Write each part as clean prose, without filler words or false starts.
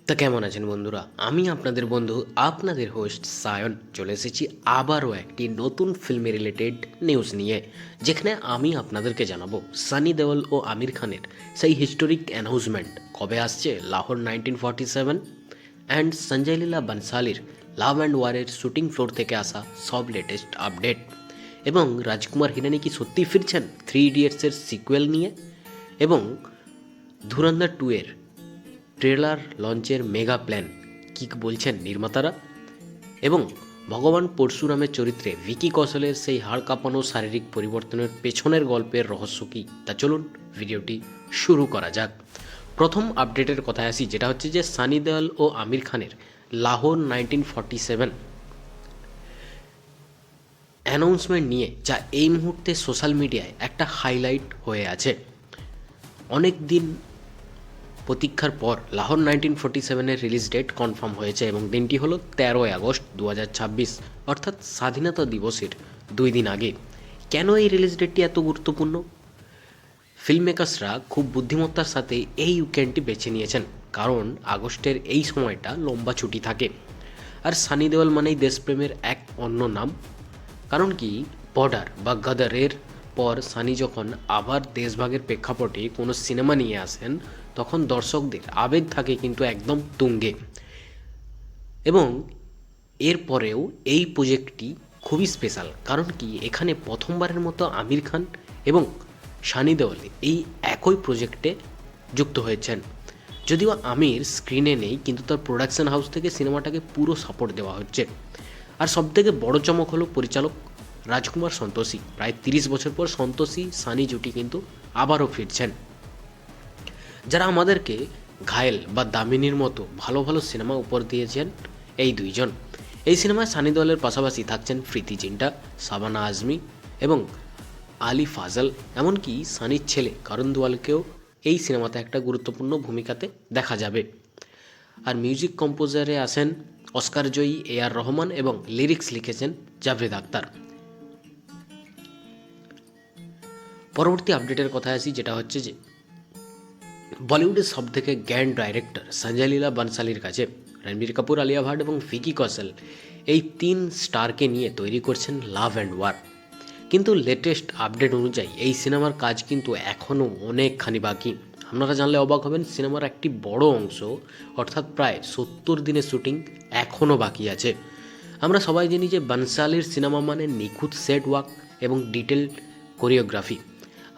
তা কেমন আছেন বন্ধুরা? আমি আপনাদের বন্ধু, আপনাদের হোস্ট সায়ন চলে এসেছি আবারও একটি নতুন ফিল্মে রিলেটেড নিউজ নিয়ে, যেখানে আমি আপনাদেরকে জানাবো সানি দেওল ও আমির খানের সেই হিস্টোরিক অ্যানাউন্সমেন্ট কবে আসছে লাহোর 1947 অ্যান্ড সঞ্জয় লীলা বানসালির লাভ অ্যান্ড ওয়ারের শুটিং ফ্লোর থেকে আসা সব লেটেস্ট আপডেট, এবং রাজকুমার হিরানি কি সত্যি ফিরছেন 3 ইডিয়টসের সিকুয়েল নিয়ে, এবং ধুরন্ধর 2 এর ট্রেলার লঞ্চের মেগা প্ল্যান কী বলছেন নির্মাতারা, এবং ভগবান পরশুরামের চরিত্রে ভিকি কৌশলের সেই হাড় কাঁপানো শারীরিক পরিবর্তনের পেছনের গল্পের রহস্য কী, তা চলুন ভিডিওটি শুরু করা যাক। প্রথম আপডেটের কথায় আসি, যেটা হচ্ছে যে সানি দেওল ও আমির খানের লাহোর 1947 অ্যানাউন্সমেন্ট নিয়ে, যা এই মুহূর্তে সোশ্যাল মিডিয়ায় একটা হাইলাইট হয়ে আছে। অনেক দিন প্রতীক্ষার পর লাহোর 1947-এর রিলিজ ডেট কনফার্ম হয়েছে, এবং দিনটি হলো 13 আগস্ট 2026, অর্থাৎ স্বাধীনতা দিবসের 2 দিন আগে। কেন এই রিলিজ ডেটটি এত গুরুত্বপূর্ণ? ফিল্ম মেকার্সরা খুব বুদ্ধিমত্তার সাথে এই উইকেন্ডটি বেছে নিয়েছেন, কারণ আগস্টের এই সময়টা লম্বা ছুটি থাকে, আর সানি দেওল মানেই দেশপ্রেমের এক অন্য নাম। কারণ কি, বর্ডার বা গদরের পর সানি যখন আবার দেশভাগের প্রেক্ষাপটে কোনো সিনেমা নিয়ে আসেন, তখন দর্শকদের আবেগ থাকে কিন্তু একদম তুঙ্গে। এবং এরপরেও এই প্রজেক্টটি খুবই স্পেশাল, কারণ কি এখানে প্রথমবারের মতো আমির খান এবং সানি দেওল এই একই প্রজেক্টে যুক্ত হয়েছেন। যদিও আমির স্ক্রিনে নেই, কিন্তু তার প্রোডাকশন হাউস থেকে সিনেমাটাকে পুরো সাপোর্ট দেওয়া হচ্ছে। আর সবথেকে বড় চমক হলো পরিচালক রাজকুমার সন্তোষী। প্রায় 30 বছর পর সন্তোষী সানি জুটি কিন্তু আবারও ফিরছেন, যারা আমাদেরকে ঘায়েল বা দামিনীর মতো ভালো ভালো সিনেমা উপহার দিয়েছেন এই দুইজন। এই সিনেমায় সানি দেওলের পাশাপাশি থাকছেন প্রীতি জিন্টা, শাবানা আজমি এবং আলী ফাজল, এমনকি সানির ছেলে করণ দেওয়ালকেও এই সিনেমাতে একটা গুরুত্বপূর্ণ ভূমিকাতে দেখা যাবে। আর মিউজিক কম্পোজারে আসেন অস্কার জয়ী A.R. রহমান, এবং লিরিক্স লিখেছেন জাভেদ আখতার। পরবর্তী আপডেটের কথায় আসি, যেটা হচ্ছে যে বলিউডের সবথেকে গ্র্যান্ড ডাইরেক্টর সঞ্জয় লীলা বানসালির কাছে রণবীর কাপুর, আলিয়া ভাট এবং ভিকি কৌশল এই 3 স্টারকে নিয়ে তৈরি করছেন লাভ অ্যান্ড ওয়ার। কিন্তু লেটেস্ট আপডেট অনুযায়ী এই সিনেমার কাজ কিন্তু এখনও অনেকখানি বাকি। আপনারা জানলে অবাক হবেন, সিনেমার একটি বড় অংশ, অর্থাৎ প্রায় 70 দিনের শ্যুটিং এখনও বাকি আছে। আমরা সবাই জানি যে বানসালির সিনেমা মানে নিখুঁত সেট ওয়ার্ক এবং ডিটেল কোরিওগ্রাফি।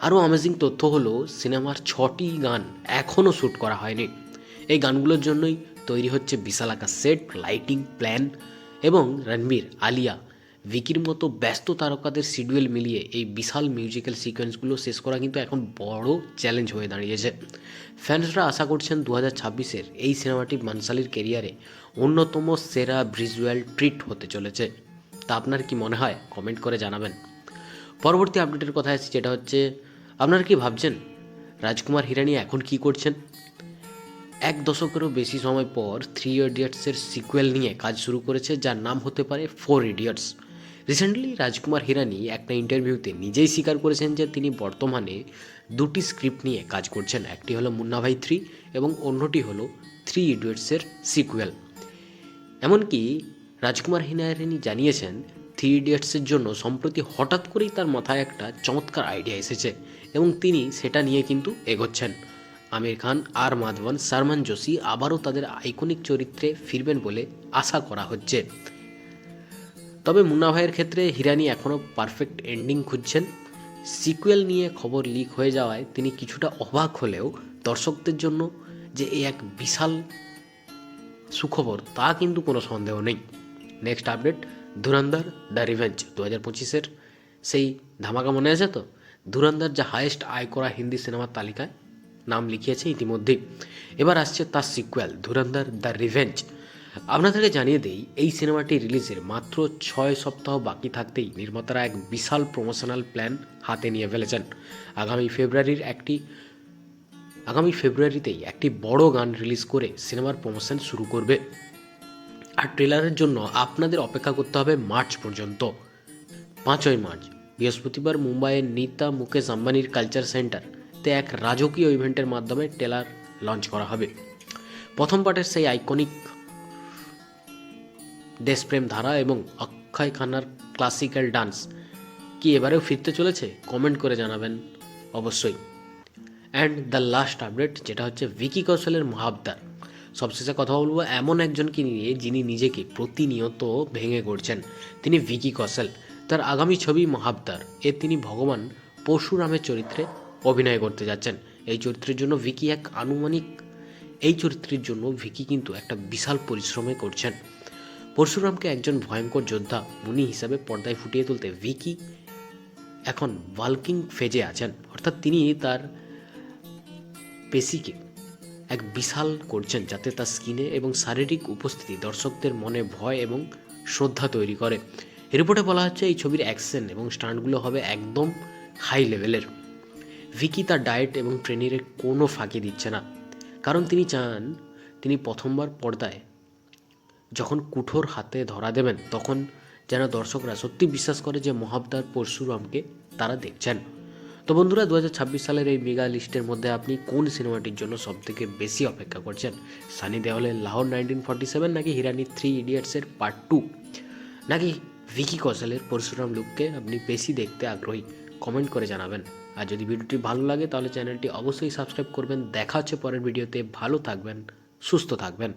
আরও অ্যামেজিং তথ্য হলো, সিনেমার 6টি গান এখনও শ্যুট করা হয়নি। এই গানগুলোর জন্যই তৈরি হচ্ছে বিশালাকার সেট, লাইটিং প্ল্যান, এবং রণবীর, আলিয়া, ভিকির মতো ব্যস্ত তারকাদের শিডিউল মিলিয়ে এই বিশাল মিউজিক্যাল সিকোয়েন্সগুলো শেষ করা কিন্তু এখন বড় চ্যালেঞ্জ হয়ে দাঁড়িয়েছে। ফ্যান্সরা আশা করছেন 2026-এর এই সিনেমাটি বানসালির কেরিয়ারে অন্যতম সেরা ভিজুয়াল ট্রিট হতে চলেছে। তা আপনার কি মনে হয় কমেন্ট করে জানাবেন। পরবর্তী আপডেটের কথা আসছে, যেটা হচ্ছে আপনারা কি ভাবছেন রাজকুমার হিরানি এখন কি করছেন? 1 দশকেরও বেশি সময় পর 3 ইডিয়টসের সিকুয়েল নিয়ে কাজ শুরু করেছে, যার নাম হতে পারে 4 ইডিয়টস। রিসেন্টলি রাজকুমার হিরানি একটা ইন্টারভিউতে নিজেই স্বীকার করেছেন যে তিনি বর্তমানে 2টি স্ক্রিপ্ট নিয়ে কাজ করছেন। একটি হলো মুন্না ভাই 3 এবং অন্যটি হলো 3 ইডিয়টসের সিকুয়েল। এমনকি রাজকুমার হিরানি জানিয়েছেন 3 ইডিয়টসের জন্য সম্প্রতি হঠাৎ করেই তার মাথায় একটা চমৎকার আইডিয়া এসেছে, এবং তিনি সেটা নিয়ে কিন্তু এগোচ্ছেন। আমির খান আর মাধবন, সালমান জোশি আবারও তাদের আইকনিক চরিত্রে ফিরবেন বলে আশা করা হচ্ছে। তবে মুন্না ভাইয়ের ক্ষেত্রে হিরানি এখনও পারফেক্ট এন্ডিং খুঁজছেন। সিকুয়েল নিয়ে খবর লিক হয়ে যাওয়ায় তিনি কিছুটা অবাক হলেও দর্শকদের জন্য যে এই এক বিশাল সুখবর, তা কিন্তু কোনো সন্দেহ নেই। নেক্সট আপডেট, ধুরন্ধর দ্য রিভেঞ্জ 2025-এর সেই ধামাকা মনে আছে তো? ধুরন্ধর যা হাইয়েস্ট আয় করা হিন্দি সিনেমার তালিকায় নাম লিখিয়েছে ইতিমধ্যেই। এবার আসছে তার সিকুয়েল ধুরন্ধর দ্য রিভেঞ্জ। আপনাদেরকে জানিয়ে দেই, এই সিনেমাটি রিলিজের মাত্র 6 সপ্তাহ বাকি থাকতেই নির্মাতারা এক বিশাল প্রমোশনাল প্ল্যান হাতে নিয়ে ফেলেছেন। আগামী ফেব্রুয়ারিতেই একটি বড় গান রিলিজ করে সিনেমার প্রমোশন শুরু করবে। আর ট্রেলারের জন্য আপনাদের অপেক্ষা করতে হবে মার্চ পর্যন্ত। 5ই মার্চ বৃহস্পতিবার মুম্বাইয়ের নীতা মুকেশ আম্বানির কালচার সেন্টারতে এক রাজকীয় ইভেন্টের মাধ্যমে ট্রেলার লঞ্চ করা হবে। প্রথম পার্টের সেই আইকনিক দেশপ্রেম ধারা এবং অক্ষয় খান্নার ক্লাসিক্যাল ডান্স কি এবারেও ফিরতে চলেছে? কমেন্ট করে জানাবেন অবশ্যই। অ্যান্ড দ্য লাস্ট আপডেট, যেটা হচ্ছে ভিকি কৌশলের মহাবতার। সবশেষে কথা বলবো এমন একজনকে নিয়ে যিনি নিজেকে প্রতিনিয়ত ভেঙে করছেন। তিনি ভিকি কৌশল। তার আগামী ছবি মহাবতার, তিনি ভগবান পরশুরামের চরিত্রে অভিনয় করতে যাচ্ছেন। এই চরিত্রের জন্য ভিকি কিন্তু একটা বিশাল পরিশ্রমে করছেন। পরশুরামকে একজন ভয়ঙ্কর যোদ্ধা মুনি হিসাবে পর্দায় ফুটিয়ে তুলতে ভিকি এখন ওয়ার্কিং ফেজে আছেন, অর্থাৎ তিনি তার পেশিকে এক বিশাল করছেন যাতে তার স্কিনে এবং শারীরিক উপস্থিতি দর্শকদের মনে ভয় এবং শ্রদ্ধা তৈরি করে। রিপোর্টে বলা হচ্ছে এই ছবির অ্যাকশন এবং স্টান্টগুলো হবে একদম হাই লেভেলের। ভিকি তার ডায়েট এবং ট্রেনিংয়ের কোনো ফাঁকি দিচ্ছে না, কারণ তিনি চান তিনি প্রথমবার পর্দায় যখন কুঠোর হাতে ধরা দেবেন তখন যেন দর্শকরা সত্যি বিশ্বাস করে যে মহাবতার পরশুরামকে তারা দেখছেন। তো বন্ধুরা, 2026 সালের এই মেগা লিস্টের মধ্যে আপনি কোন সিনেমাটির জন্য সবথেকে বেশি অপেক্ষা করছেন? সানি দেওয়ালের লাহোর 1947, নাকি হিরানি 3 ইডিয়টসের পার্ট 2, নাকি ভিকি কৌশলের পরশুরাম লুককে আপনি বেশি দেখতে আগ্রহী? কমেন্ট করে জানাবেন। আর যদি ভিডিওটি ভালো লাগে তাহলে চ্যানেলটি অবশ্যই সাবস্ক্রাইব করবেন। দেখা হচ্ছে পরের ভিডিওতে। ভালো থাকবেন, সুস্থ থাকবেন।